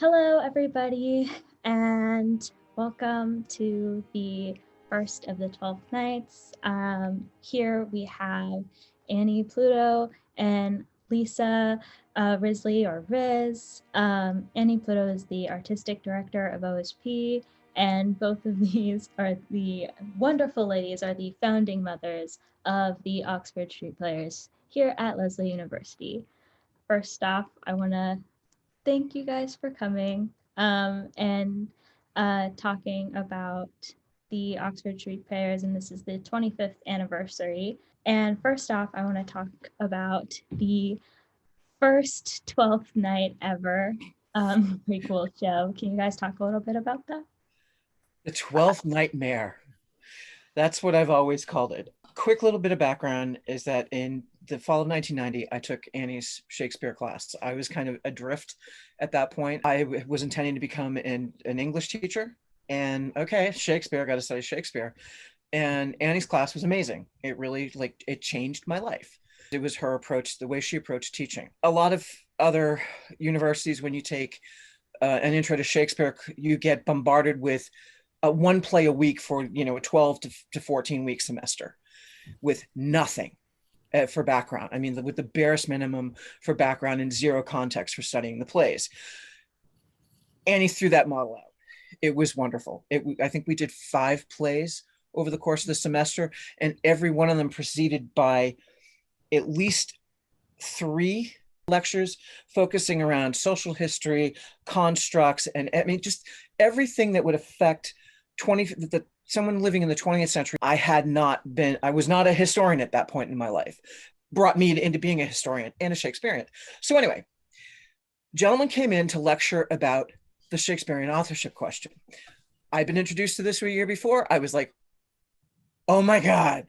Hello, everybody, and welcome to the first of the 12th nights. Here we have Annie, Pluto, and Lisa Risley, or Riz. Annie Pluto is the artistic director of OSP, and both of these are the wonderful ladies, are the founding mothers of the Oxford Street Players here at Lesley University. First off, I want to thank you guys for coming and talking about the Oxford Street Players, and this is the 25th anniversary. And first off, I want to talk about the first 12th night ever prequel show. Can you guys talk a little bit about that? The 12th Nightmare. That's what I've always called it. Quick little bit of background is that in the fall of 1990, I took Annie's Shakespeare class. I was kind of adrift at that point. I was intending to become an English teacher. And okay, Shakespeare, I got to study Shakespeare. And Annie's class was amazing. It really, it changed my life. It was her approach, the way she approached teaching. A lot of other universities, when you take an intro to Shakespeare, you get bombarded with one play a week for a 12 to 14 week semester with nothing for background. I mean, with the barest minimum for background and zero context for studying the plays. Annie threw that model out. It was wonderful. I think we did 5 plays over the course of the semester, and every one of them preceded by at least 3 lectures focusing around social history, constructs, and I mean, just everything that would affect someone living in the 20th century. I was not a historian at that point in my life. Brought me into being a historian and a Shakespearean. So anyway, gentlemen came in to lecture about the Shakespearean authorship question. I'd been introduced to this a year before. I was like, oh my God,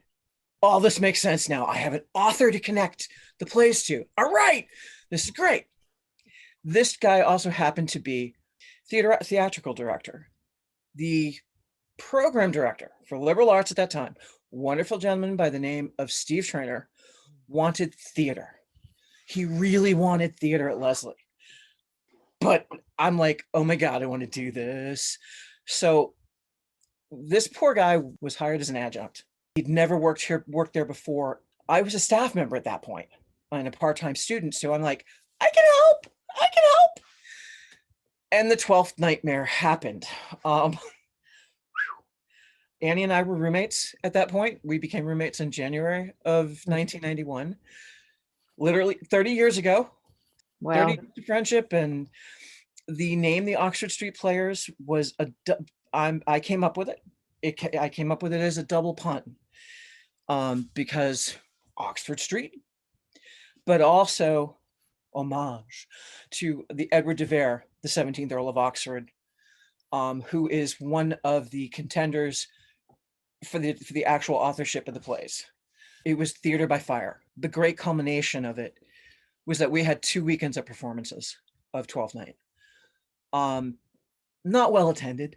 all this makes sense now. I have an author to connect the plays to. All right, this is great. This guy also happened to be theatrical director, the program director for liberal arts at that time, wonderful gentleman by the name of Steve Trainer, wanted theater. He really wanted theater at Lesley. But I'm like, oh my God, I want to do this. So this poor guy was hired as an adjunct. He'd never worked there before. I was a staff member at that point and a part-time student. So I'm like, I can help. And the 12th nightmare happened. Annie and I were roommates at that point. We became roommates in January of 1991, literally 30 years ago. Wow. 30 years of friendship. And the name, the Oxford Street Players, was I came up with it. I came up with it as a double pun, because Oxford Street, but also homage to the Edward de Vere, the 17th Earl of Oxford, who is one of the contenders for the actual authorship of the plays. It was theater by fire. The great culmination of it was that we had 2 weekends of performances of 12th Night. Not well attended,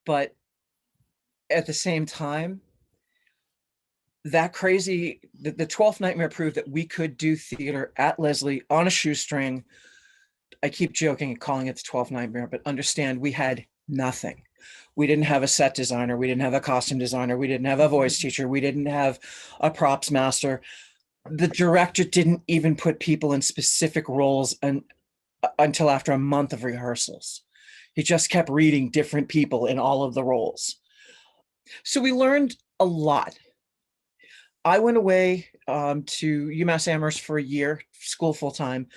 but at the same time, the 12th Nightmare proved that we could do theater at Lesley on a shoestring. I keep joking and calling it the 12th Nightmare, but understand we had nothing. We didn't have a set designer. We didn't have a costume designer. We didn't have a voice teacher. We didn't have a props master. The director didn't even put people in specific roles until after a month of rehearsals. He just kept reading different people in all of the roles. So we learned a lot. I went away to UMass Amherst for a year, school full-time,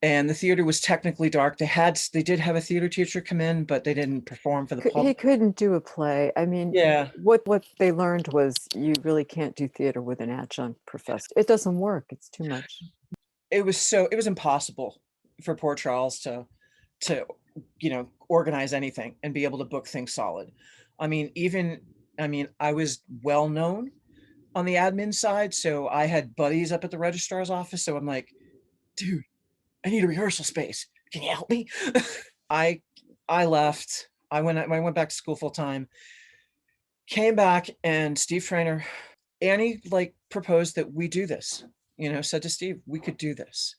and the theater was technically dark. They did have a theater teacher come in, but they didn't perform for the public. He couldn't do a play. I mean, yeah. What they learned was you really can't do theater with an adjunct professor. It doesn't work. It's too much. It was impossible for poor Charles to organize anything and be able to book things solid. I mean, I was well known on the admin side, so I had buddies up at the registrar's office. So I'm like, dude, I need a rehearsal space. Can you help me? I left. I went back to school full time. Came back, and Steve Trainer, Annie proposed that we do this. Said to Steve, we could do this.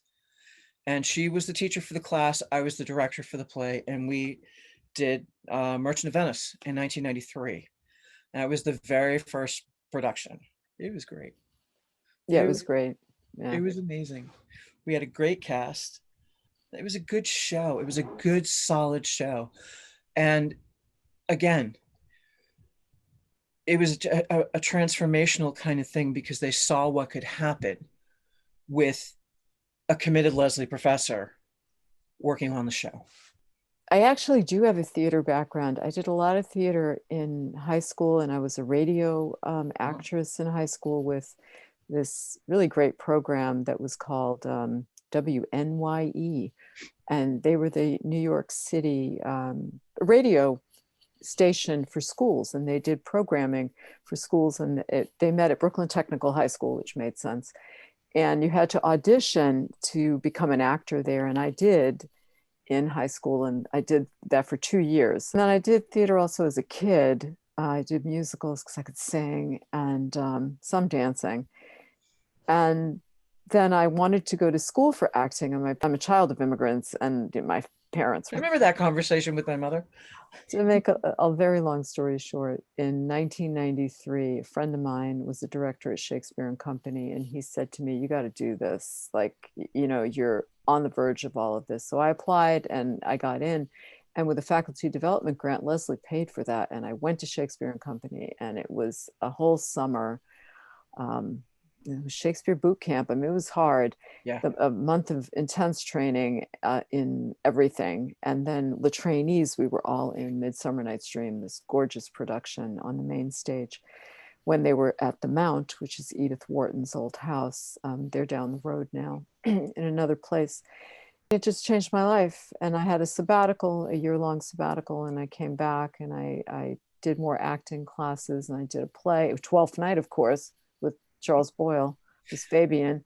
And she was the teacher for the class. I was the director for the play. And we did Merchant of Venice in 1993. And it was the very first production. It was great. Yeah, it was great. Yeah. It was amazing. We had a great cast. It was a good show. It was a good, solid show. And again, it was a transformational kind of thing because they saw what could happen with a committed Leslie professor working on the show. I actually do have a theater background. I did a lot of theater in high school, and I was a radio actress in high school with this really great program that was called WNYE. And they were the New York City radio station for schools, and they did programming for schools. And they met at Brooklyn Technical High School, which made sense. And you had to audition to become an actor there. And I did in high school, and I did that for 2 years. And then I did theater also as a kid. I did musicals because I could sing, and some dancing. And then I wanted to go to school for acting. I'm a child of immigrants, and my parents. I remember that conversation with my mother. To make a very long story short, in 1993, a friend of mine was the director at Shakespeare and Company, and he said to me, "You got to do this. Like, you're on the verge of all of this." So I applied and I got in. And with a faculty development grant, Leslie paid for that. And I went to Shakespeare and Company, and it was a whole summer. It was Shakespeare boot camp. I mean, it was hard. Yeah. A month of intense training in everything. And then the trainees, we were all in Midsummer Night's Dream, this gorgeous production on the main stage, when they were at the Mount, which is Edith Wharton's old house. They're down the road now in another place. It just changed my life. And I had a year-long sabbatical, and I came back and I did more acting classes, and I did a play, Twelfth Night, of course, with Charles Boyle, was Fabian.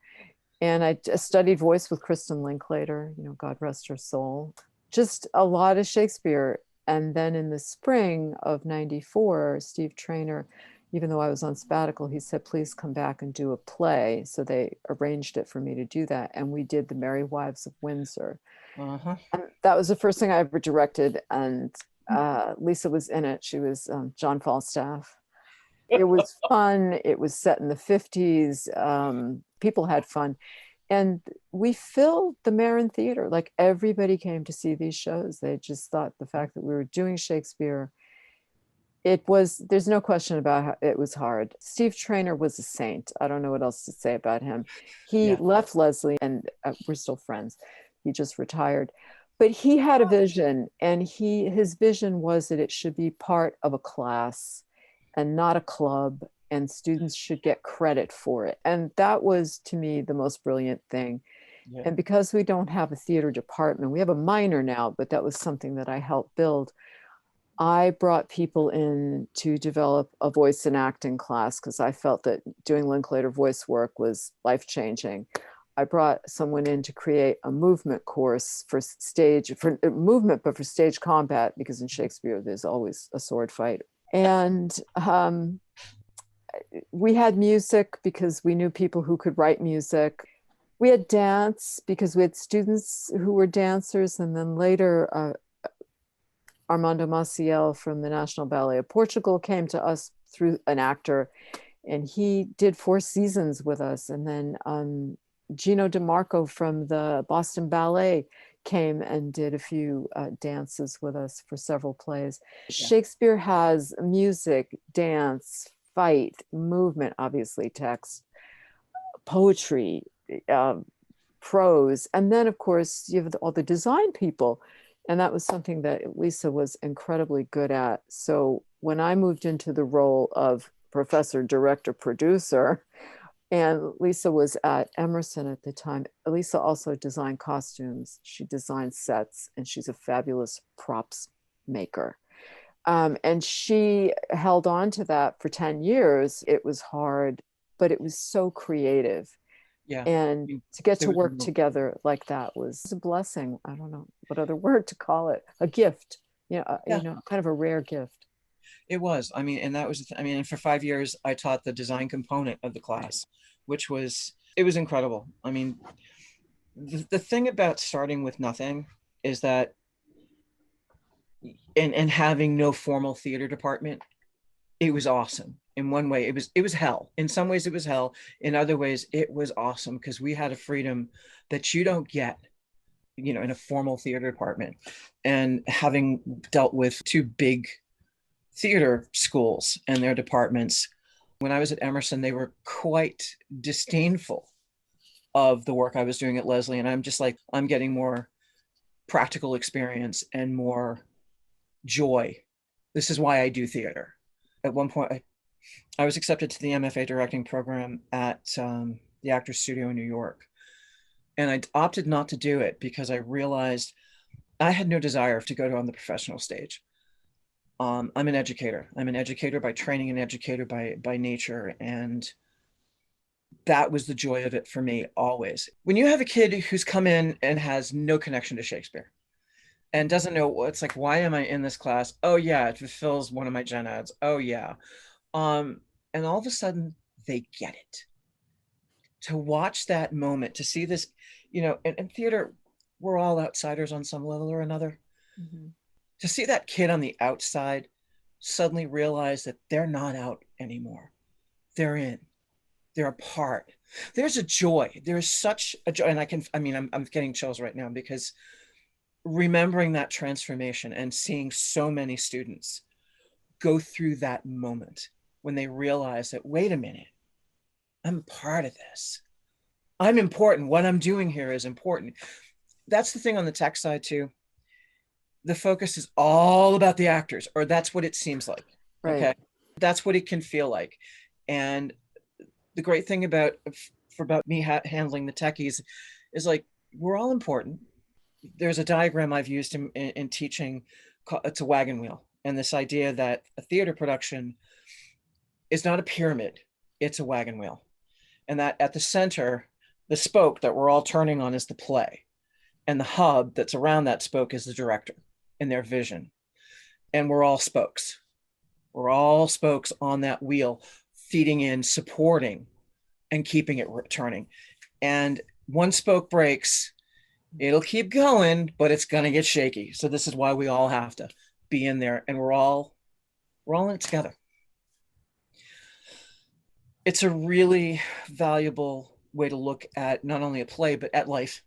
And I studied voice with Kristen Linklater, God rest her soul. Just a lot of Shakespeare. And then in the spring of '94, Steve Traynor, even though I was on sabbatical, he said, "Please come back and do a play." So they arranged it for me to do that. And we did The Merry Wives of Windsor. Uh-huh. And that was the first thing I ever directed. And Lisa was in it. She was John Falstaff. It was fun. It was set in the 50s. People had fun. And we filled the Marin Theater. Like, everybody came to see these shows. They just thought the fact that we were doing Shakespeare, there's no question about how it was hard. Steve Traynor was a saint. I don't know what else to say about him. He left Leslie, and we're still friends. He just retired. But he had a vision, and his vision was that it should be part of a class and not a club, and students should get credit for it. And that was, to me, the most brilliant thing. Yeah. And because we don't have a theater department, we have a minor now, but that was something that I helped build. I brought people in to develop a voice and acting class because I felt that doing Linklater voice work was life-changing. I brought someone in to create a movement course for movement, but for stage combat, because in Shakespeare, there's always a sword fight. And we had music because we knew people who could write music. We had dance because we had students who were dancers. And then later, Armando Maciel from the National Ballet of Portugal came to us through an actor, and he did 4 seasons with us. And then Gino DeMarco from the Boston Ballet came and did a few dances with us for several plays. Yeah. Shakespeare has music, dance, fight, movement, obviously text, poetry, prose. And then, of course, you have all the design people. And that was something that Lisa was incredibly good at. So when I moved into the role of professor, director, producer, and Lisa was at Emerson at the time, Lisa also designed costumes. She designed sets, and she's a fabulous props maker. And she held on to that for 10 years. It was hard, but it was so creative. Yeah. And to get to work together like that was a blessing. I don't know what other word to call it. A gift, you know, kind of a rare gift. It was. I mean, and that was, and for 5 years, I taught the design component of the class, which was, it was incredible. I mean, the thing about starting with nothing is that, and having no formal theater department, it was awesome. In one way, it was hell. In some ways, it was hell. In other ways, it was awesome because we had a freedom that you don't get, you know, in a formal theater department. And having dealt with two big theater schools and their departments, when I was at Emerson, they were quite disdainful of the work I was doing at Lesley. And I'm just like, I'm getting more practical experience and more joy. This is why I do theater. At one point, I was accepted to the MFA directing program at the Actors Studio in New York. And I opted not to do it because I realized I had no desire to go on the professional stage. I'm an educator. I'm an educator by training, an educator by nature. And that was the joy of it for me always. When you have a kid who's come in and has no connection to Shakespeare and doesn't know what's like, why am I in this class? Oh yeah, it fulfills one of my gen eds. Oh yeah. And all of a sudden they get it. To watch that moment, to see this, you know, in theater, we're all outsiders on some level or another. Mm-hmm. To see that kid on the outside suddenly realize that they're not out anymore. They're in. They're a part. There's a joy. There's such a joy. And I'm getting chills right now because remembering that transformation and seeing so many students go through that moment when they realize that, wait a minute, I'm part of this. I'm important. What I'm doing here is important. That's the thing on the tech side too. The focus is all about the actors, or that's what it seems like. Right. Okay. That's what it can feel like. And the great thing about me handling the techies is like, we're all important. There's a diagram I've used in teaching. It's a wagon wheel. And this idea that a theater production is not a pyramid, it's a wagon wheel. And that at the center, the spoke that we're all turning on is the play. And the hub that's around that spoke is the director and their vision. And we're all spokes. We're all spokes on that wheel, feeding in, supporting, and keeping it turning. And one spoke breaks, it'll keep going, but it's going to get shaky. So this is why we all have to be in there, and we're all in it together. It's a really valuable way to look at not only a play, but at life.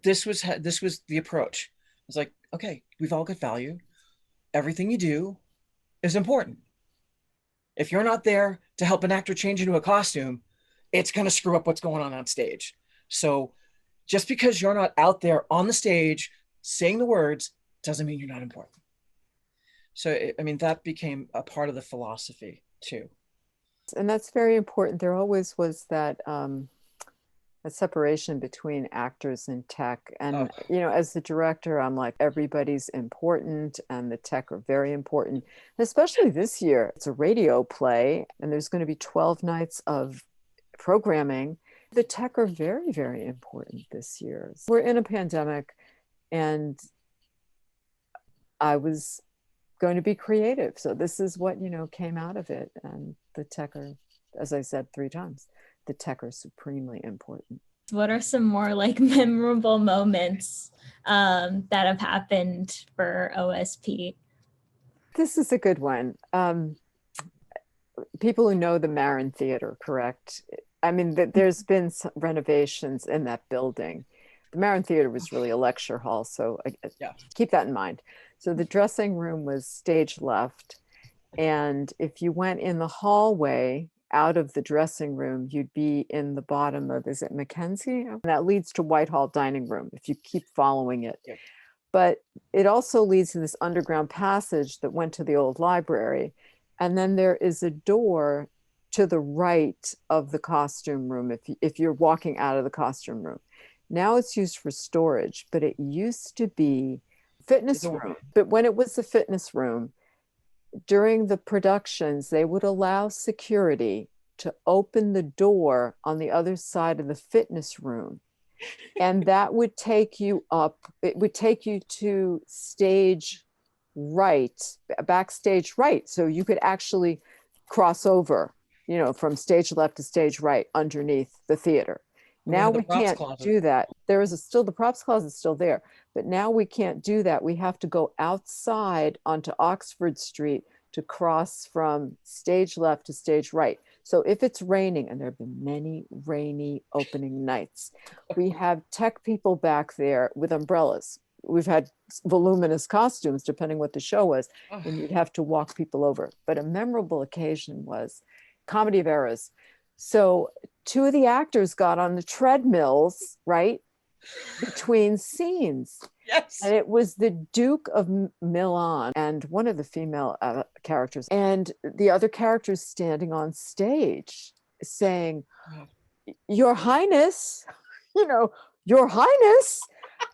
This was the approach. It's like, okay, we've all got value. Everything you do is important. If you're not there to help an actor change into a costume, it's going to screw up what's going on stage. So just because you're not out there on the stage saying the words doesn't mean you're not important. So, I mean, that became a part of the philosophy too. And that's very important. There always was that a separation between actors and tech. And, you know, as the director, I'm like, everybody's important and the tech are very important. And especially this year, it's a radio play and there's going to be 12 nights of programming. The tech are very, very important this year. We're in a pandemic and I was going to be creative. So this is what, you know, came out of it. And the tech are, as I said 3 times, the tech are supremely important. What are some more like memorable moments that have happened for OSP? This is a good one. People who know the Marin Theater, correct? I mean, there's been some renovations in that building. The Marin Theater was really a lecture hall, so keep that in mind. So the dressing room was stage left, and if you went in the hallway out of the dressing room, you'd be in the bottom of, is it Mackenzie? That leads to Whitehall dining room, if you keep following it. Yeah. But it also leads to this underground passage that went to the old library. And then there is a door to the right of the costume room if you're walking out of the costume room. Now it's used for storage, but it used to be fitness room. But when it was the fitness room, during the productions, they would allow security to open the door on the other side of the fitness room. And that would take you up, it would take you to stage right, backstage right. So you could actually cross over, you know, from stage left to stage right underneath the theater. Now into the we props can't closet. do that. There is still the props closet still there, but now we can't do that. We have to go outside onto Oxford Street to cross from stage left to stage right. So if it's raining, and there have been many rainy opening nights, we have tech people back there with umbrellas. We've had voluminous costumes, depending what the show was, and you'd have to walk people over. But a memorable occasion was Comedy of Errors. So two of the actors got on the treadmills, right, between scenes. Yes. And it was the Duke of Milan and one of the female characters, and the other characters standing on stage saying, "Your Highness," you know, "Your Highness."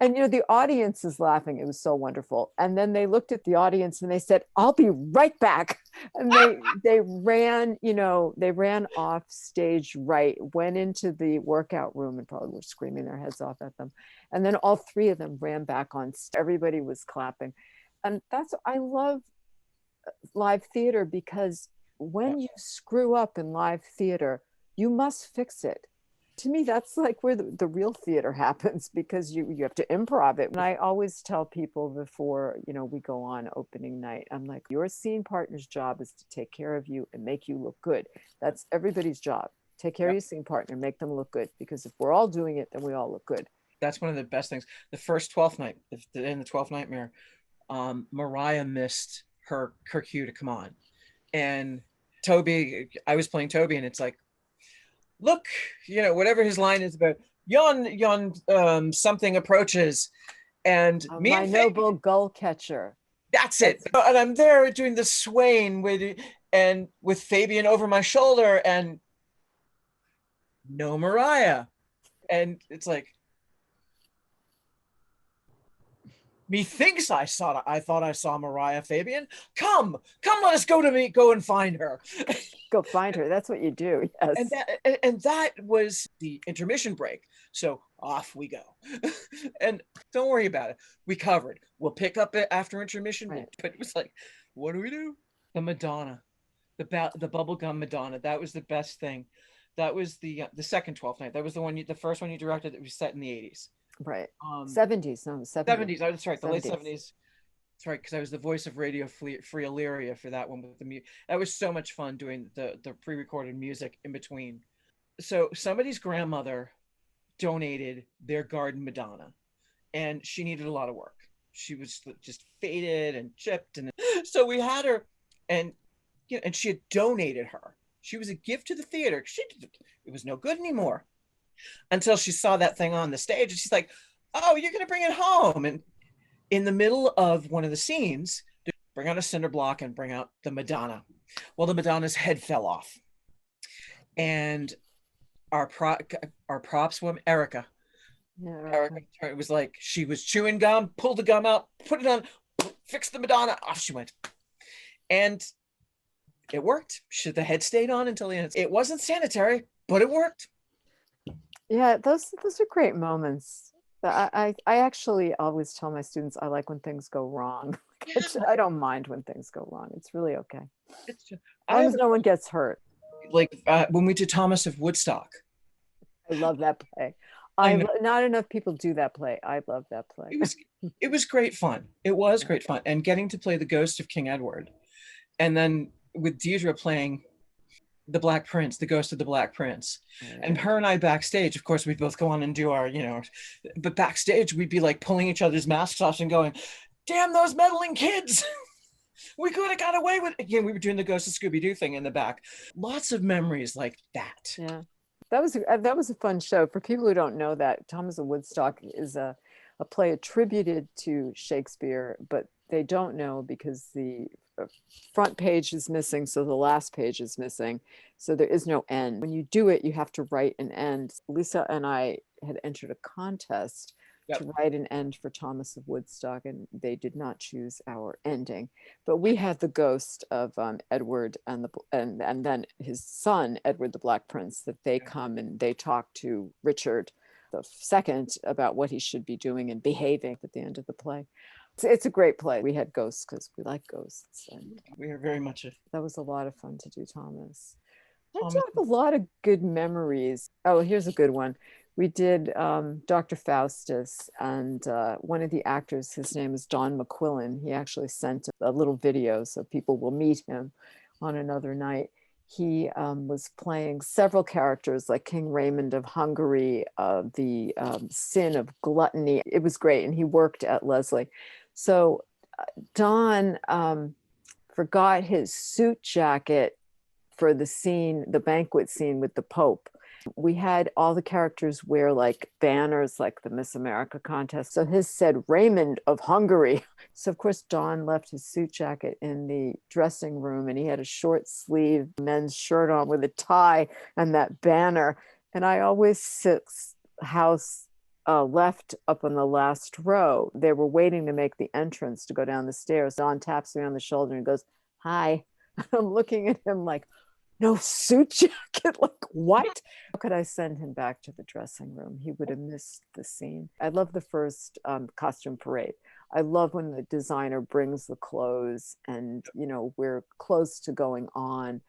And the audience is laughing. It was so wonderful. And then they looked at the audience and they said, "I'll be right back." And they ran, they ran off stage right, went into the workout room and probably were screaming their heads off at them. And then all three of them ran back on. Everybody was clapping. And I love live theater, because when you screw up in live theater, you must fix it. To me, that's like where the real theater happens, because you have to improv it. And I always tell people before, we go on opening night, I'm like, your scene partner's job is to take care of you and make you look good. That's everybody's job. Take care of your scene partner, make them look good, because if we're all doing it, then we all look good. That's one of the best things. The first 12th night, in the 12th Nightmare, Mariah missed her cue to come on. And Toby, I was playing Toby, and it's like, look, whatever his line is about, yon something approaches, and me my and noble gull catcher. That's it. And I'm there doing the swaying with Fabian over my shoulder, and no Mariah. And it's like, methinks I thought I saw Mariah, Fabian. Come, let us go and find her. Go find her. That's what you do. Yes. And that was the intermission break. So off we go. And don't worry about it. We covered. We'll pick up it after intermission. Right. But it was like, what do we do? The Madonna, the bubblegum Madonna. That was the best thing. That was the second 12th night. That was the first one you directed that was set in the 80s. Right. 70s. No, 70s. Oh, that's right. The 70s. late 70s. That's right, because I was the voice of Radio Free Illyria for that one with the music. That was so much fun doing the pre-recorded music in between. So somebody's grandmother donated their garden Madonna, and she needed a lot of work. She was just faded and chipped, and so we had her, and she had donated her. She was a gift to the theater. It was no good anymore until she saw that thing on the stage, and she's like, "Oh, you're gonna bring it home." And in the middle of one of the scenes, they bring out a cinder block and bring out the Madonna. Well, the Madonna's head fell off. And our props woman, Erica. Yeah, Erica, it was like she was chewing gum, pulled the gum out, put it on, fixed the Madonna, off she went. And it worked. The head stayed on until the end. It wasn't sanitary, but it worked. Yeah, those are great moments. I actually always tell my students I like when things go wrong. I don't mind when things go wrong. It's really okay. As long as no one gets hurt. Like when we did Thomas of Woodstock. I love that play. Not enough people do that play. I love that play. It was great fun. It was great fun. And getting to play the ghost of King Edward. And then with Deirdre playing the Black Prince, the ghost of the Black Prince. And her and I backstage, of course, we'd both go on and do our, but backstage we'd be like pulling each other's masks off and going, "Damn those meddling kids." We could have got away with it. Again, we were doing the Ghost of Scooby-Doo thing in the back. Lots of memories like that. Yeah. That was a fun show. For people who don't know that, Thomas of Woodstock is a play attributed to Shakespeare, but they don't know because the front page is missing, so the last page is missing, so there is no end. When you do it, you have to write an end. Lisa and I had entered a contest to write an end for Thomas of Woodstock, and they did not choose our ending, but we had the ghost of Edward and then his son Edward the Black Prince, that they come and they talk to Richard II about what he should be doing and behaving at the end of the play. It's a great play. We had ghosts because we like ghosts. And we are very much that was a lot of fun to do, Thomas. I do have a lot of good memories. Oh, here's a good one. We did Dr. Faustus, and one of the actors, his name is Don Mcquillen. He actually sent a little video so people will meet him on another night. He was playing several characters like King Raymond of Hungary, the sin of gluttony. It was great, and he worked at Risley. So Don forgot his suit jacket for the scene, the banquet scene with the Pope. We had all the characters wear like banners like the Miss America contest. So his said Raymond of Hungary. So of course Don left his suit jacket in the dressing room, and he had a short sleeve men's shirt on with a tie and that banner. And I always sit house left up on the last row. They were waiting to make the entrance to go down the stairs. Don taps me on the shoulder and goes, "Hi." I'm looking at him like, no suit jacket? Like, what? How could I send him back to the dressing room? He would have missed the scene. I love the first costume parade. I love when the designer brings the clothes, and, you know, we're close to going on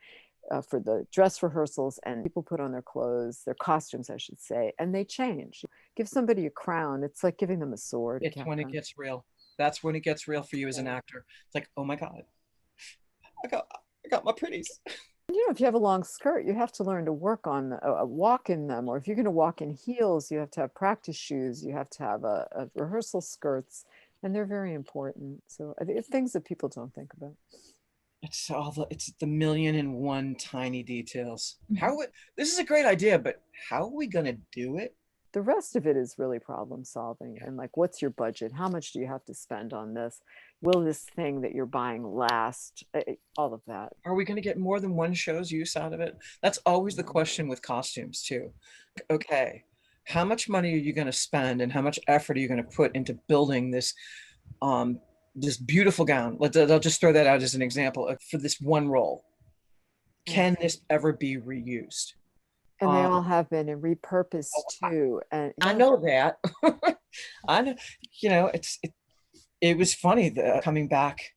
for the dress rehearsals, and people put on their clothes, their costumes, I should say, and they change. Give somebody a crown. It's like giving them a sword. It's when it gets real. That's when it gets real for you as an actor. It's like, oh my God, I got my pretties. You know, if you have a long skirt, you have to learn to work on walk in them. Or if you're going to walk in heels, you have to have practice shoes. You have to have a rehearsal skirts, and they're very important. So I think it's things that people don't think about. It's the million and one tiny details. This is a great idea, but how are we going to do it? The rest of it is really problem solving, and like, what's your budget? How much do you have to spend on this? Will this thing that you're buying last? All of that. Are we going to get more than one show's use out of it? That's always the question with costumes too. Okay, how much money are you going to spend, and how much effort are you going to put into building this this beautiful gown? I'll just throw that out as an example for this one role. Can this ever be reused? And they all have been and repurposed too. And I know that. I know. You know, it was funny coming back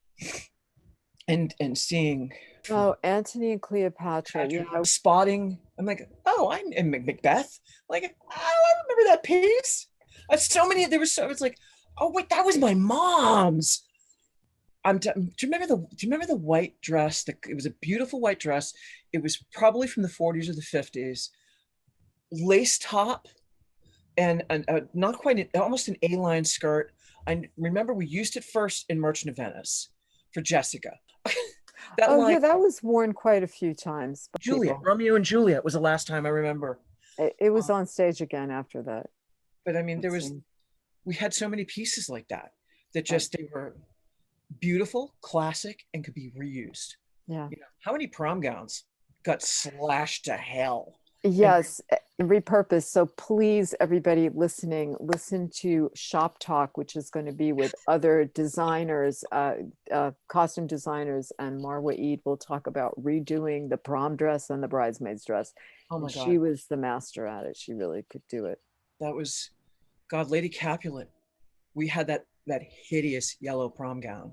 and seeing. Oh, Antony and Cleopatra. You know, spotting. I'm like, oh, I'm Macbeth. Like, oh, I remember that piece. So many. It's like, oh wait, that was my mom's. Do you remember the white dress? It was a beautiful white dress. It was probably from the 40s or the 50s. Lace top and not quite, almost an A-line skirt. I remember we used it first in Merchant of Venice for Jessica. yeah, that was worn quite a few times. Juliet, Romeo and Juliet was the last time I remember. It was on stage again after that. But I mean, we had so many pieces like that just they were beautiful, classic, and could be reused. Yeah. You know, how many prom gowns got slashed to hell? Yes, and repurposed. So please, everybody listening, listen to Shop Talk, which is going to be with other designers, costume designers, and Marwa Eid will talk about redoing the prom dress and the bridesmaid's dress. Oh my God. She was the master at it. She really could do it. That was, God, Lady Capulet. We had that hideous yellow prom gown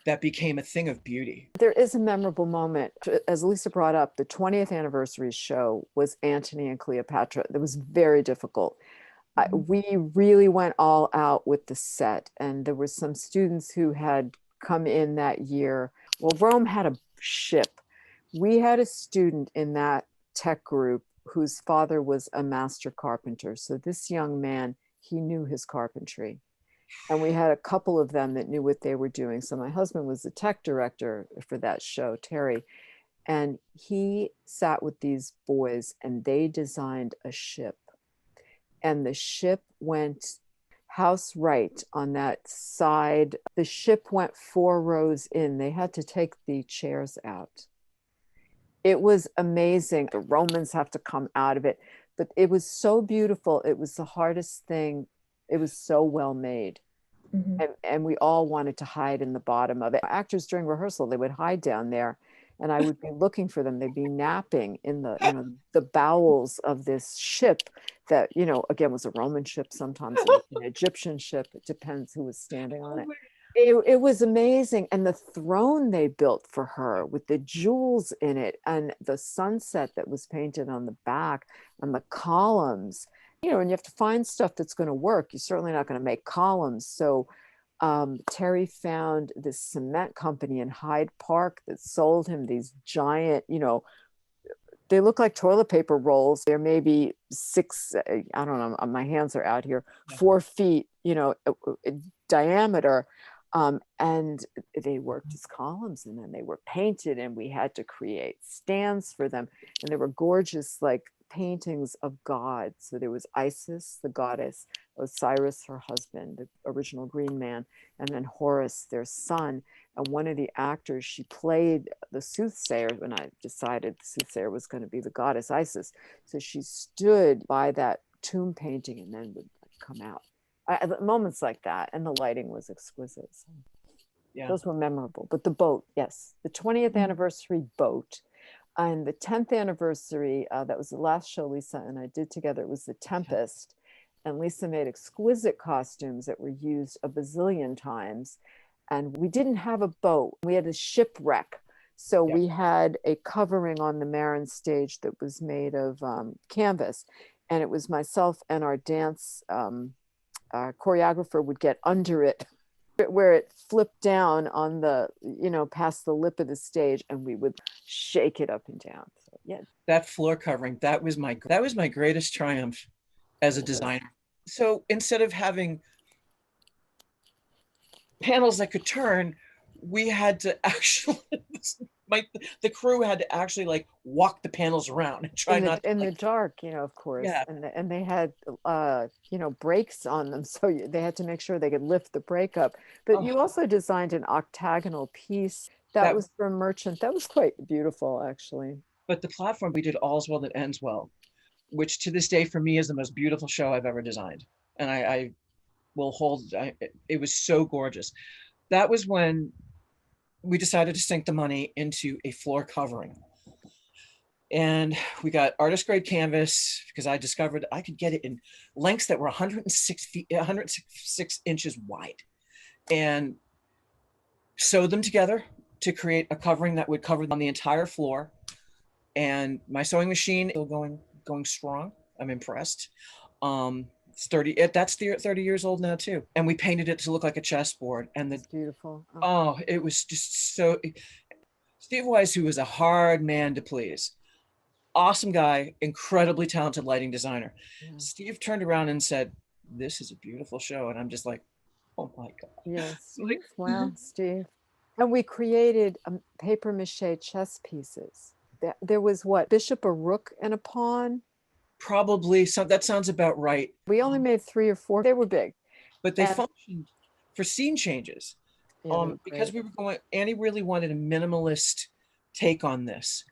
that became a thing of beauty. There is a memorable moment, as Lisa brought up, the 20th anniversary show was Antony and Cleopatra. That was very difficult. We really went all out with the set, and there were some students who had come in that year. Well, Rome had a ship. We had a student in that tech group whose father was a master carpenter. So this young man, he knew his carpentry. And we had a couple of them that knew what they were doing. So my husband was the tech director for that show, Terry, and he sat with these boys and they designed a ship. And the ship went house right on that side. The ship went 4 rows in. They had to take the chairs out. It was amazing. The Romans have to come out of it, but it was so beautiful. It was the hardest thing. It was so well made. Mm-hmm. And we all wanted to hide in the bottom of it. Actors during rehearsal, they would hide down there, and I would be looking for them. They'd be napping in the bowels of this ship that, again, was a Roman ship, sometimes an Egyptian ship. It depends who was standing on it. It was amazing. And the throne they built for her with the jewels in it, and the sunset that was painted on the back, and the columns. You know, and you have to find stuff that's going to work. You're certainly not going to make columns. So Terry found this cement company in Hyde Park that sold him these giant, you know, they look like toilet paper rolls. They're maybe 6, I don't know, my hands are out here, 4 feet, you know, diameter. And they worked as columns, and then they were painted, and we had to create stands for them. And they were gorgeous, like paintings of gods. So there was Isis, the goddess, Osiris, her husband, the original Green Man, and then Horus, their son. And one of the actors, she played the soothsayer when I decided the soothsayer was going to be the goddess Isis. So she stood by that tomb painting and then would come out. Moments like that, and the lighting was exquisite. So Yeah. those were memorable. But the boat, yes, the 20th anniversary boat. And the 10th anniversary, that was the last show Lisa and I did together. It was The Tempest. And Lisa made exquisite costumes that were used a bazillion times. And we didn't have a boat. We had a shipwreck. So we had a covering on the Marin stage that was made of canvas. And it was myself and our dance choreographer would get under it, where it flipped down on the, you know, past the lip of the stage, and we would shake it up and down. So yeah, that floor covering, that was my greatest triumph as a designer. So instead of having panels that could turn, we had to actually the crew had to actually like walk the panels around and try not to, in like, the dark, you know, of course. Yeah. And they had you know, brakes on them, so they had to make sure they could lift the brake up. But you also designed an octagonal piece that was for a merchant. That was quite beautiful, actually. But the platform, we did All's Well That Ends Well, which to this day for me is the most beautiful show I've ever designed, and I will hold. It was so gorgeous. That was when we decided to sink the money into a floor covering. And we got artist grade canvas because I discovered I could get it in lengths that were 106 feet, 106 inches wide, and sewed them together to create a covering that would cover on the entire floor. And my sewing machine still going strong. I'm impressed. It's 30. That's 30 years old now too. And we painted it to look like a chessboard. And It's beautiful. It was just so. Steve Weiss, who was a hard man to please, awesome guy, incredibly talented lighting designer. Yeah. Steve turned around and said, "This is a beautiful show," and I'm just like, "Oh my god!" Yes. Like, wow, Steve. And we created paper mache chess pieces. There was what, bishop, a rook, and a pawn. Probably so. That sounds about right. We only made 3 or 4. They were big, but they functioned for scene changes. Because we were going, Annie really wanted a minimalist take on this.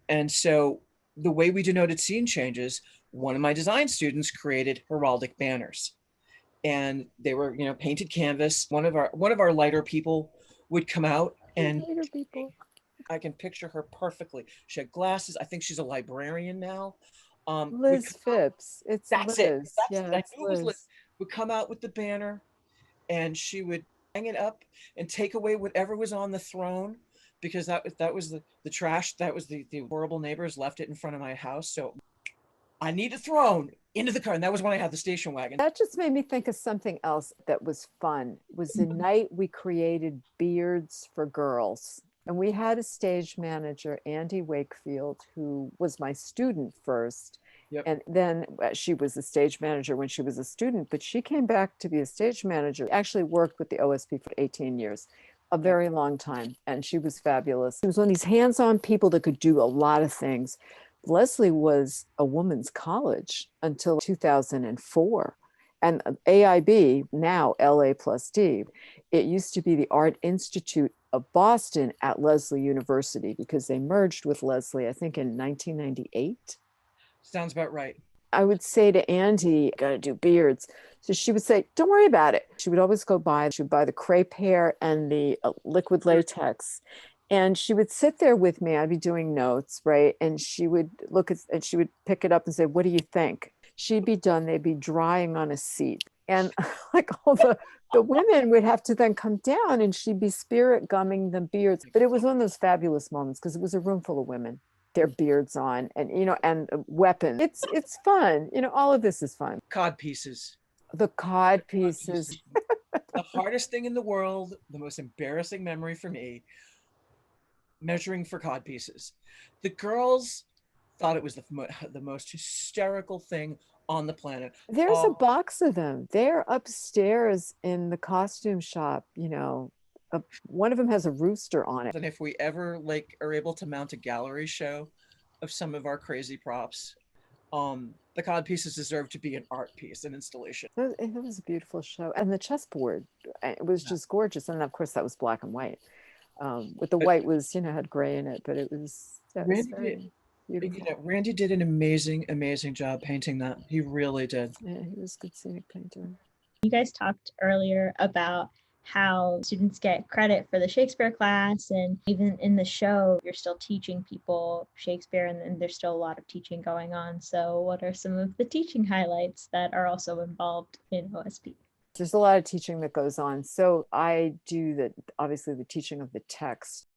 And so the way we denoted scene changes, one of my design students created heraldic banners. And they were, you know, painted canvas. One of our lighter people would come out, and I can picture her perfectly. She had glasses. I think she's a librarian now. Liz Phipps. It's that's Liz. It. That's it. I knew it was Liz. Would come out with the banner, and she would hang it up and take away whatever was on the throne, because that was the trash. That was the horrible neighbors left it in front of my house. So I need a throne into the car. And that was when I had the station wagon. That just made me think of something else that was fun. It was the night we created beards for girls. And we had a stage manager, Andy Wakefield, who was my student first. Yep. And then she was a stage manager when she was a student, but she came back to be a stage manager, actually worked with the OSP for 18 years, a very long time. And she was fabulous. She was one of these hands-on people that could do a lot of things. Lesley was a women's college until 2004. And AIB, now LA+D, it used to be the Art Institute of Boston at Lesley University, because they merged with Lesley, I think in 1998. Sounds about right. I would say to Andy, gotta do beards. So she would say, don't worry about it. She would always she would buy the crepe hair and the liquid latex. And she would sit there with me. I'd be doing notes, right? And she would look at, and she would pick it up and say, what do you think? She'd be done. They'd be drying on a seat. And like all the women would have to then come down, and she'd be spirit gumming the beards. But it was one of those fabulous moments because it was a room full of women. their beards on, and and weapons. It's fun. All of this is fun. Cod pieces. The cod pieces. The hardest thing in the world, the most embarrassing memory for me, measuring for cod pieces. The girls thought it was the most hysterical thing on the planet. There's a box of them. They're upstairs in the costume shop. One of them has a rooster on it. And if we ever are able to mount a gallery show of some of our crazy props, the cod pieces deserve to be an art piece, an installation. It was a beautiful show. And the chessboard, it was just gorgeous. And of course that was black and white. With the white was, had gray in it, but it was, very beautiful. Randy did an amazing job painting that. He really did. Yeah, he was a good scenic painter. You guys talked earlier about how students get credit for the Shakespeare class, and even in the show, you're still teaching people Shakespeare, and there's still a lot of teaching going on. So what are some of the teaching highlights that are also involved in OSP? There's a lot of teaching that goes on. So I do obviously the teaching of the text.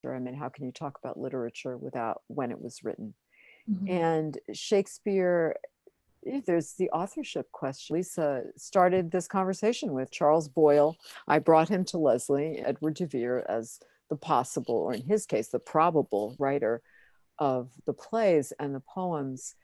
I mean, how can you talk about literature without when it was written? Mm-hmm. And Shakespeare, there's the authorship question. Lisa started this conversation with Charles Boyle. I brought him to Leslie, Edward de Vere, as the possible, or in his case, the probable writer of the plays and the poems.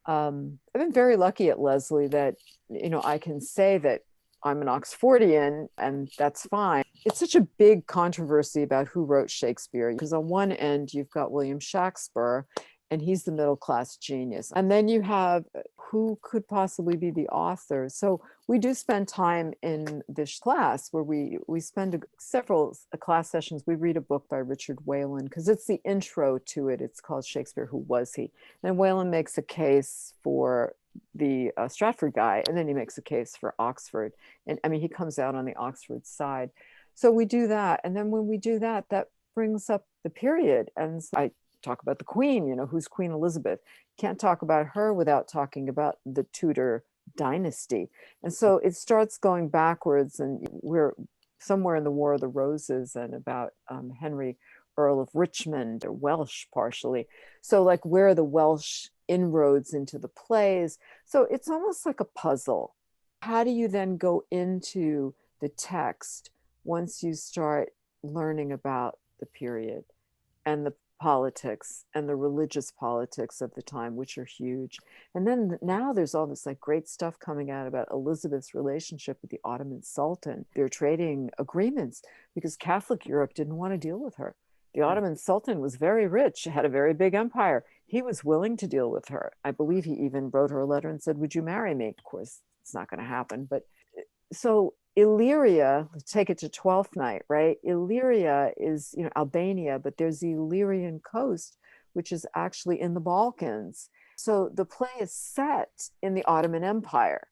I've been very lucky at Leslie that, I can say that I'm an Oxfordian, and that's fine. It's such a big controversy about who wrote Shakespeare, because on one end, you've got William Shakespeare, and he's the middle-class genius. And then you have who could possibly be the author. So we do spend time in this class where we spend several class sessions. We read a book by Richard Whalen, because it's the intro to it. It's called Shakespeare, Who Was He? And Whalen makes a case for the Stratford guy, and then he makes a case for Oxford. And I mean, he comes out on the Oxford side. So we do that. And then when we do that, that brings up the period. And so I talk about the Queen, who's Queen Elizabeth. Can't talk about her without talking about the Tudor dynasty. And so it starts going backwards, and we're somewhere in the War of the Roses, and about Henry, Earl of Richmond, or Welsh partially. So where are the Welsh inroads into the plays? So it's almost like a puzzle. How do you then go into the text once you start learning about the period and the politics and the religious politics of the time, which are huge? And then now there's all this great stuff coming out about Elizabeth's relationship with the Ottoman Sultan. They're trading agreements because Catholic Europe didn't want to deal with her. The Ottoman Sultan was very rich, had a very big empire. He was willing to deal with her. I believe he even wrote her a letter and said, "Would you marry me?" Of course, it's not going to happen. But so Illyria, let's take it to Twelfth Night, right? Illyria is, Albania, but there's the Illyrian coast, which is actually in the Balkans. So the play is set in the Ottoman Empire.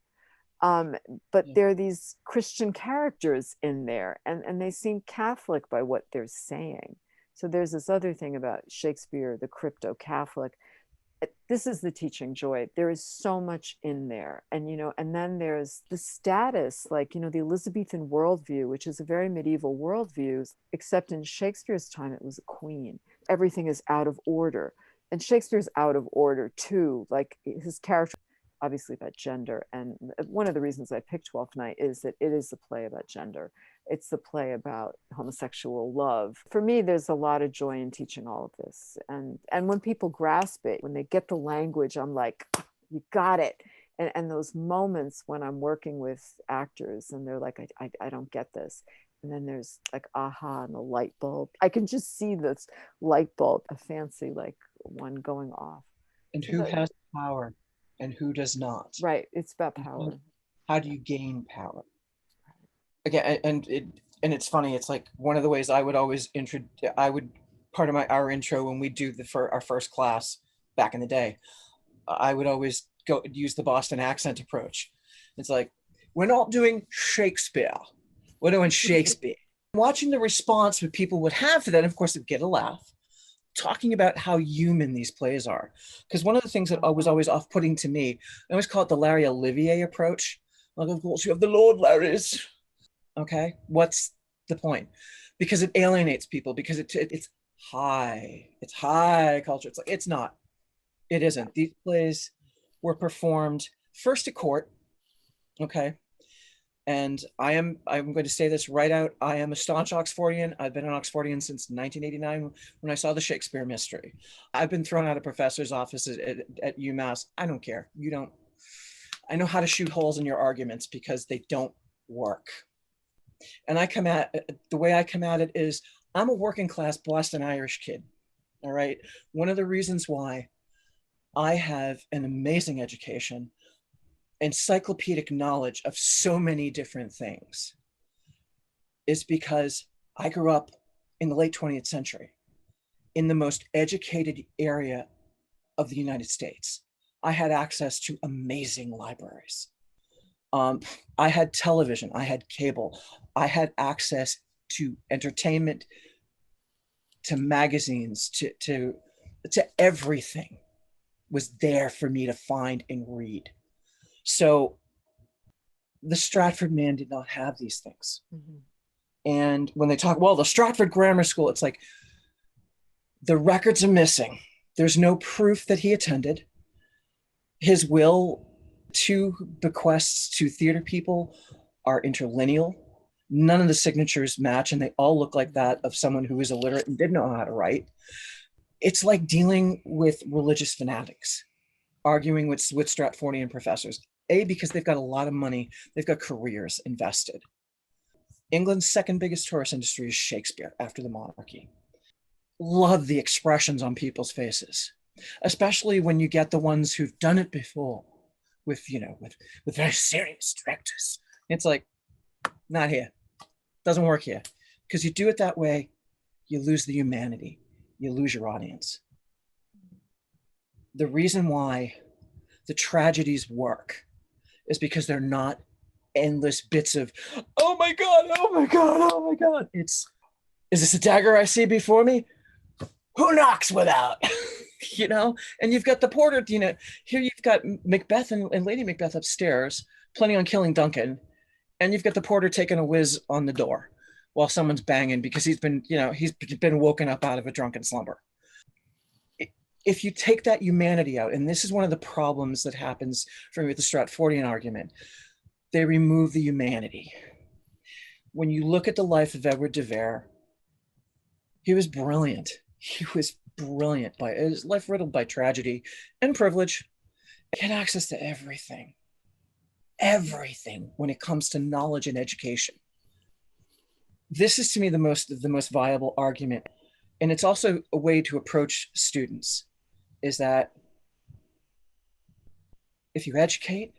But there are these Christian characters in there, and they seem Catholic by what they're saying. So there's this other thing about Shakespeare, the crypto-Catholic. This is the teaching joy. There is so much in there. And, and then there's the status, the Elizabethan worldview, which is a very medieval worldview, except in Shakespeare's time, it was a queen. Everything is out of order. And Shakespeare's out of order too. His character, obviously about gender. And one of the reasons I picked Twelfth Night is that it is a play about gender. It's a play about homosexual love. For me, there's a lot of joy in teaching all of this. And when people grasp it, when they get the language, I'm like, you got it. And those moments when I'm working with actors and they're like, I don't get this. And then there's aha, and the light bulb. I can just see this light bulb, a fancy one going off. And who has power and who does not? Right, it's about power. How do you gain power? Again, and it's funny. It's one of the ways I would always part of our intro when we do our first class back in the day, I would always use the Boston accent approach. It's we're not doing Shakespeare, we're doing Shakespeare. Watching the response that people would have for that, of course, it'd get a laugh. Talking about how human these plays are, because one of the things that was always off-putting to me, I always call it the Larry Olivier approach. Of course, you have the Lord Larrys. Okay, what's the point, because it alienates people, because it's high culture. It's like, it's not, it isn't. These plays were performed first at court, okay? And I'm going to say this right out. I am a staunch Oxfordian. I've been an Oxfordian since 1989 when I saw the Shakespeare Mystery. I've been thrown out of professor's offices at UMass. I don't care. You don't. I know how to shoot holes in your arguments because they don't work. And the way I come at it is, I'm a working class Boston Irish kid. All right. One of the reasons why I have an amazing education, encyclopedic knowledge of so many different things, is because I grew up in the late 20th century in the most educated area of the United States. I had access to amazing libraries. I had television, I had cable, I had access to entertainment, to magazines, to everything was there for me to find and read. So the Stratford man did not have these things. Mm-hmm. And when they talk, well, the Stratford Grammar School, it's like, the records are missing. There's no proof that he attended. His will to bequests to theater people are interlineal. None of the signatures match, and they all look like that of someone who is illiterate and didn't know how to write. It's like dealing with religious fanatics, arguing with Stratfordian professors. A, because they've got a lot of money, they've got careers invested. England's second biggest tourist industry is Shakespeare after the monarchy. Love the expressions on people's faces, especially when you get the ones who've done it before with very serious directors. It's like, not here. Doesn't work here. Because you do it that way, you lose the humanity. You lose your audience. The reason why the tragedies work is because they're not endless bits of, oh my God, oh my God, oh my God. Is this a dagger I see before me? Who knocks without? And you've got the porter, here you've got Macbeth and Lady Macbeth upstairs planning on killing Duncan. And you've got the porter taking a whiz on the door while someone's banging because he's been woken up out of a drunken slumber. If you take that humanity out, and this is one of the problems that happens for me with the Stratfordian argument, they remove the humanity. When you look at the life of Edward de Vere, he was brilliant. He was brilliant. His life riddled by tragedy and privilege. He had access to everything when it comes to knowledge and education. This is, to me, the most viable argument. And it's also a way to approach students, is that if you educate,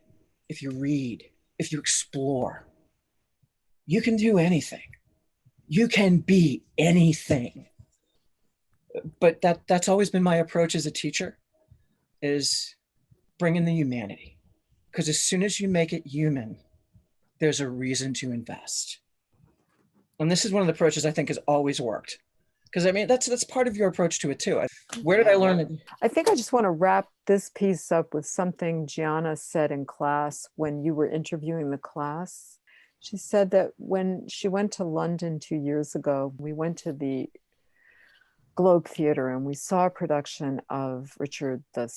if you read, if you explore, you can do anything. You can be anything. But that's always been my approach as a teacher, is bring in the humanity. Because as soon as you make it human, there's a reason to invest. And this is one of the approaches I think has always worked. Because that's part of your approach to it too. Where did I learn it? I think I just want to wrap this piece up with something Gianna said in class when you were interviewing the class. She said that when she went to London 2 years ago, we went to the Globe Theatre and we saw a production of Richard II,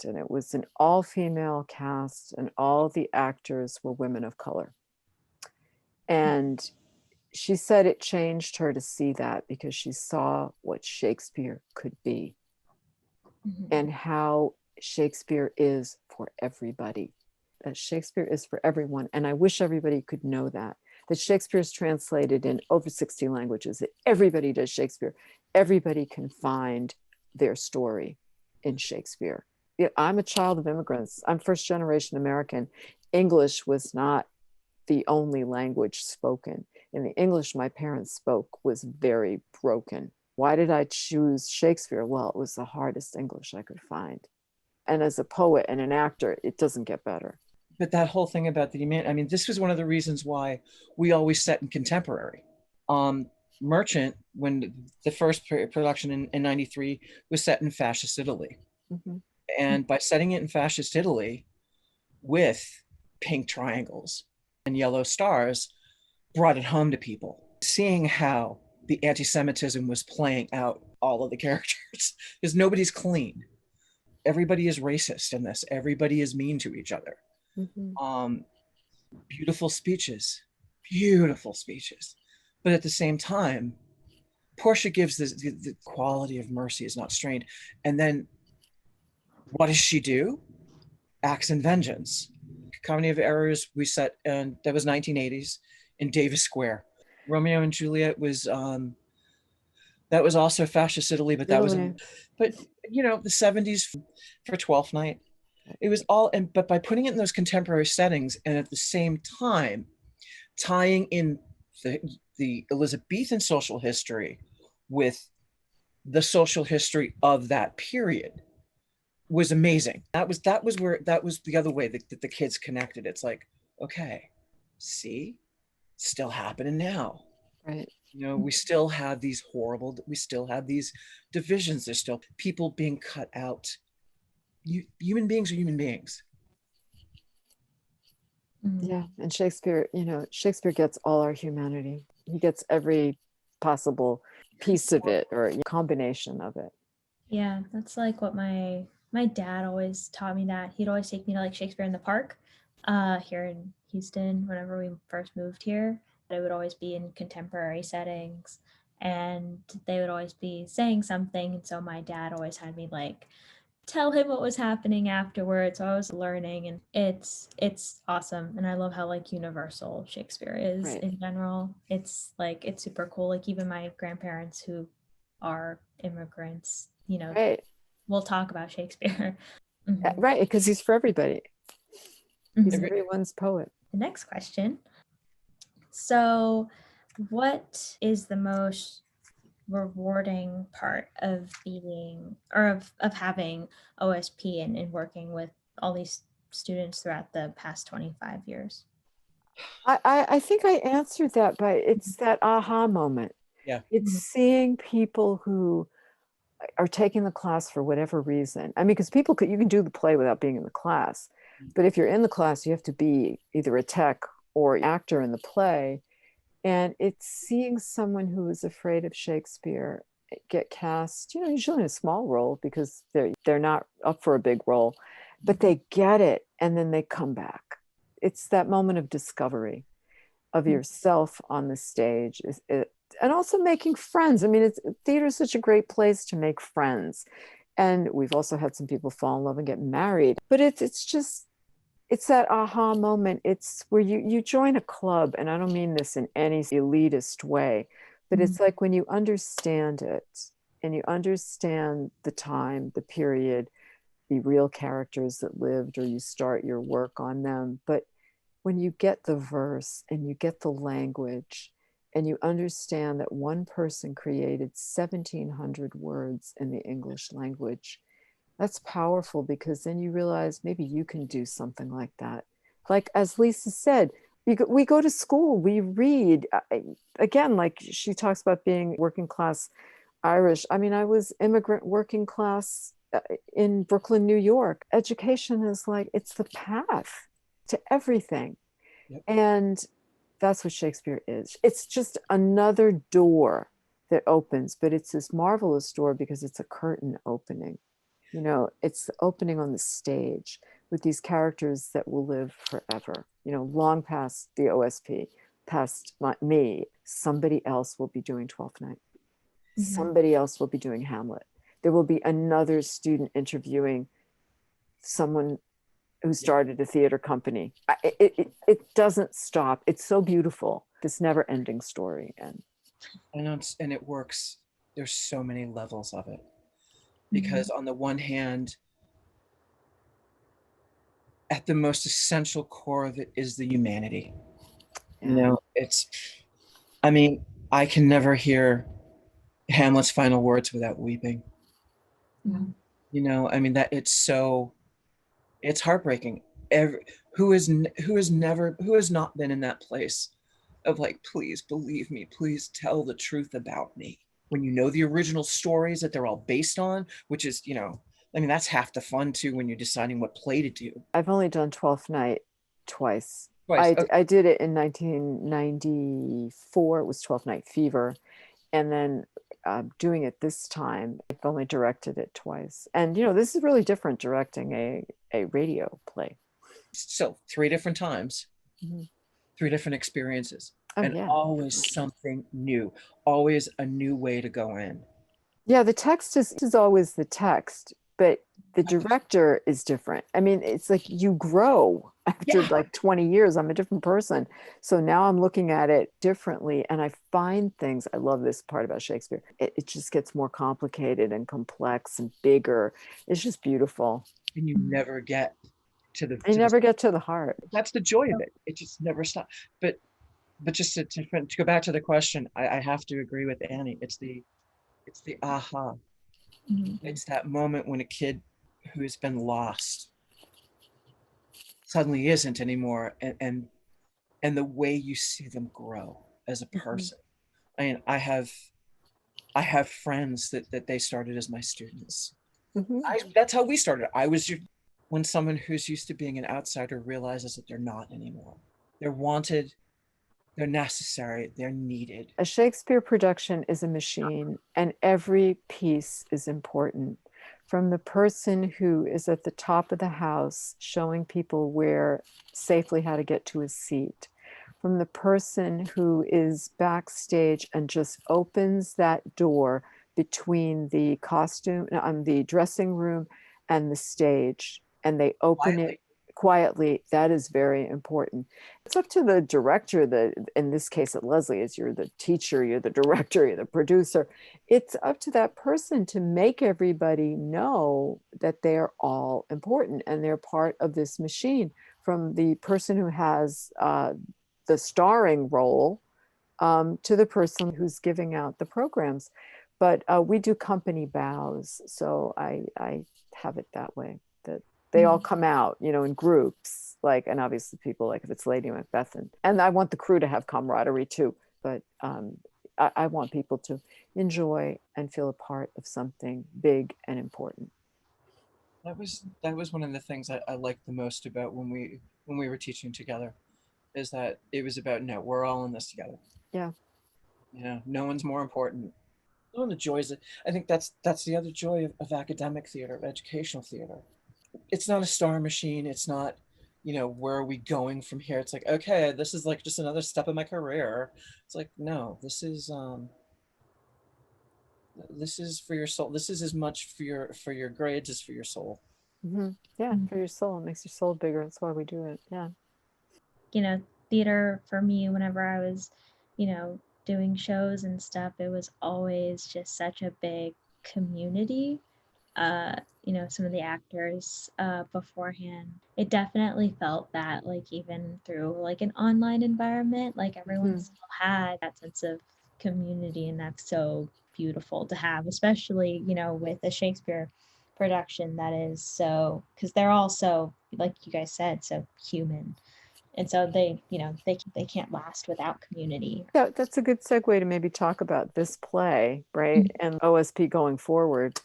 and it was an all-female cast and all the actors were women of color. And she said it changed her to see that because she saw what Shakespeare could be, mm-hmm. and how Shakespeare is for everybody, that Shakespeare is for everyone. And I wish everybody could know that Shakespeare is translated in over 60 languages, that everybody does Shakespeare. Everybody can find their story in Shakespeare. I'm a child of immigrants. I'm first generation American. English was not the only language spoken. And the English my parents spoke was very broken. Why did I choose Shakespeare? Well, it was the hardest English I could find. And as a poet and an actor, it doesn't get better. But that whole thing about the human, this was one of the reasons why we always set in contemporary. Merchant, when the first production in 93 was set in fascist Italy. Mm-hmm. And by setting it in fascist Italy with pink triangles and yellow stars, brought it home to people. seeing how the anti-Semitism was playing out all of the characters, because nobody's clean. Everybody is racist in this. Everybody is mean to each other. Mm-hmm. Beautiful speeches, beautiful speeches. But at the same time, Portia gives the quality of mercy is not strained. And then what does she do? Acts in vengeance. Comedy of Errors we set, and that was 1980s in Davis Square. Romeo and Juliet was that was also fascist Italy, but that was but you know, the 70s for Twelfth Night. It was all, and but by putting it in those contemporary settings and at the same time tying in the Elizabethan social history with the social history of that period was amazing. That was the other way that the kids connected. It's like, okay, see, still happening now. Right. You know, we still have these divisions. There's still people being cut out. Human beings are human beings. Yeah. And Shakespeare, you know, Shakespeare gets all our humanity. He gets every possible piece of it or a combination of it. Yeah, that's like what my dad always taught me. That he'd always take me to like Shakespeare in the Park here in Houston whenever we first moved here. It would always be in contemporary settings, and they would always be saying something, and so my dad always had me like tell him what was happening afterwards. So I was learning, and it's awesome. And I love how like universal Shakespeare is Right. in general. It's like it's super cool. Like even my grandparents who are immigrants, you know, Right. we'll talk about Shakespeare. Right, because he's for everybody. He's Mhm. everyone's poet. The next question. So, what is the most rewarding part of being or of having OSP and working with all these students throughout the past 25 years? I think I answered that by it's that aha moment. Yeah. It's seeing people who are taking the class for whatever reason. I mean, because you can do the play without being in the class, but if you're in the class, you have to be either a tech or actor in the play. And it's seeing someone who is afraid of Shakespeare get cast, you know, usually in a small role because they're not up for a big role, but they get it and then they come back. It's that moment of discovery of yourself on the stage, and also making friends. I mean, theater is such a great place to make friends, and we've also had some people fall in love and get married. But it's that aha moment. It's where you join a club, and I don't mean this in any elitist way, but it's like when you understand it and you understand the time, the period, the real characters that lived, or you start your work on them. But when you get the verse and you get the language and you understand that one person created 1,700 words in the English language, that's powerful, because then you realize maybe you can do something like that. Like, as Lisa said, we go to school, we read. Again, like she talks about being working class Irish. I mean, I was immigrant working class in Brooklyn, New York. Education is like, it's the path to everything. Yep. And that's what Shakespeare is. It's just another door that opens, but it's this marvelous door because it's a curtain opening. You know, it's the opening on the stage with these characters that will live forever, you know, long past the OSP, past me. Somebody else will be doing Twelfth Night. Somebody else will be doing Hamlet. There will be another student interviewing someone who started a theater company. It doesn't stop. It's so beautiful, this never ending story. And it works. There's so many levels of it, because on the one hand, at the most essential core of it is the humanity. yeah. You know, I mean, I can never hear Hamlet's final words without weeping. You know, I mean, that it's heartbreaking. Who has not been in that place of like, please believe me, please tell the truth about me, when you know the original stories that they're all based on, which is, you know, I mean, that's half the fun too when you're deciding what play to do. I've only done Twelfth Night twice, Twice. Okay. I did it in 1994. It was 12th Night Fever. And then doing it this time, I've only directed it twice. And, this is really different directing a radio play. So 3 different times, Mm-hmm. 3 different experiences, Oh, and yeah. always something new, always a new way to go in. Yeah, the text is always the text, but the director is different. I mean, it's like you grow after like 20 years. I'm a different person. So now I'm looking at it differently, and I find things. I love this part about Shakespeare. It just gets more complicated and complex and bigger. It's just beautiful. And you never get to the. You never get to the heart. That's the joy of it. It just never stops. But just to go back to the question, I have to agree with Annie. It's the aha. Mm-hmm. It's that moment when a kid who has been lost suddenly isn't anymore, and the way you see them grow as a person. I mean, I have friends that they started as my students. That's how we started. When someone who's used to being an outsider realizes that they're not anymore. They're wanted, they're necessary, they're needed. A Shakespeare production is a machine, and every piece is important. From the person who is at the top of the house showing people where safely how to get to his seat, from the person who is backstage and just opens that door between the the dressing room and the stage, and they open it quietly. That is very important. It's up to the director, in this case at Leslie, is you're the teacher, you're the director, you're the producer. It's up to that person to make everybody know that they're all important and they're part of this machine, from the person who has the starring role to the person who's giving out the programs. But we do company bows, so I have it that way, that they all come out, in groups, like, and obviously people, like if it's Lady Macbeth, and I want the crew to have camaraderie too, but I want people to enjoy and feel a part of something big and important. That was one of the things I liked the most about when we were teaching together, is that it was about, no, we're all in this together. Yeah. No one's more important. One of the joys I think that's the other joy of academic theater, of educational theater. It's not a star machine. It's not, where are we going from here? It's like, okay, this is like just another step in my career. It's like, no, this is for your soul. This is as much for your grades as for your soul. Mm-hmm. Yeah, for your soul. It makes your soul bigger. That's why we do it. Yeah. Theater for me, whenever I was, doing shows and stuff, it was always just such a big community. Some of the actors beforehand, it definitely felt that, like, even through like an online environment, like everyone still had that sense of community, and that's so beautiful to have, especially with a Shakespeare production that is so, because they're all so, like you guys said, so human, and so they can't last without community. Yeah, that's a good segue to maybe talk about this play, right? And OSP going forward.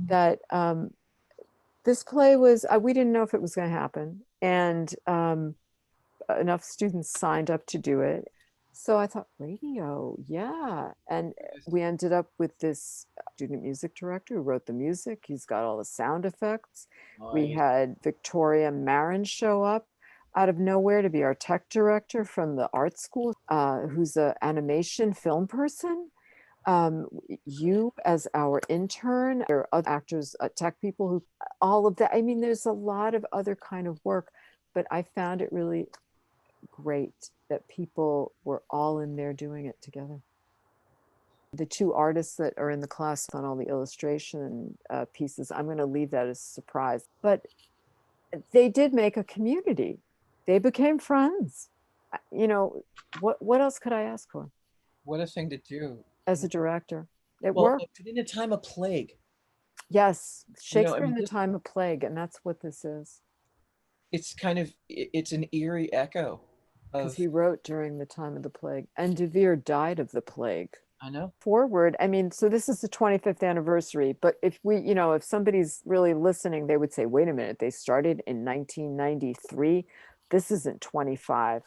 That this play was, we didn't know if it was going to happen, and enough students signed up to do it. So I thought, radio, yeah. And we ended up with this student music director who wrote the music. He's got all the sound effects. Nice. We had Victoria Marin show up out of nowhere to be our tech director from the art school, who's an animation film person. You as our intern, or other actors, tech people, who, all of that. I mean, there's a lot of other kind of work, but I found it really great that people were all in there doing it together. The 2 artists that are in the class on all the illustration pieces, I'm going to leave that as a surprise, but they did make a community. They became friends. What else could I ask for? What a thing to do as a director. It worked. In a time of plague. Yes, Shakespeare in the time of plague, and that's what this is. It's it's an eerie echo. Because he wrote during the time of the plague, and De Vere died of the plague. I know. Forward, I mean, so this is the 25th anniversary, but if if somebody's really listening, they would say, wait a minute, they started in 1993. this isn't 25.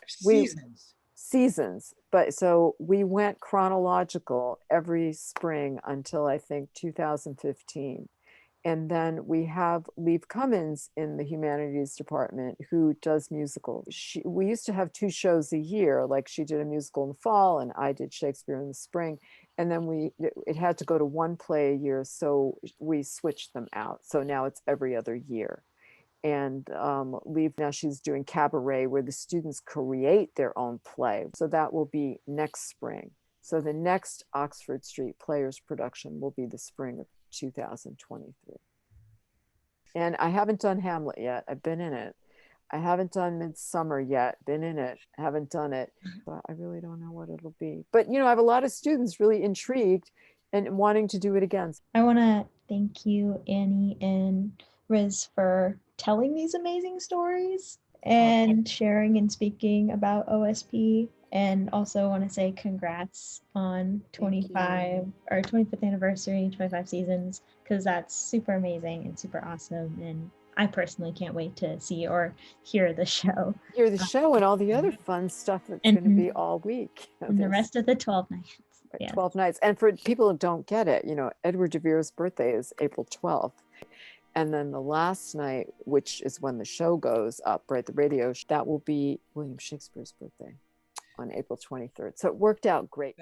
Seasons. But so we went chronological every spring until I think 2015. And then we have Liv Cummins in the humanities department who does musicals. We used to have 2 shows a year, like she did a musical in the fall and I did Shakespeare in the spring. And then it had to go to 1 play a year, so we switched them out. So now it's every other year. And Liv, now she's doing cabaret where the students create their own play. So that will be next spring. So the next Oxford Street Players production will be the spring of 2023. And I haven't done Hamlet yet. I've been in it. I haven't done Midsummer yet. Been in it. Haven't done it. But I really don't know what it'll be. But, I have a lot of students really intrigued and wanting to do it again. I want to thank you, Annie and Riz, for telling these amazing stories and sharing and speaking about OSP. And also want to say congrats on 25 or 25th anniversary, 25 seasons, because that's super amazing and super awesome. And I personally can't wait to see or hear the show. Hear the show and all the other fun stuff that's going to be all week. And the rest of the 12 nights. Right, 12 nights. And for people who don't get it, Edward de Vere's birthday is April 12th. And then the last night, which is when the show goes up, right, the radio, that will be William Shakespeare's birthday on April 23rd. So it worked out great.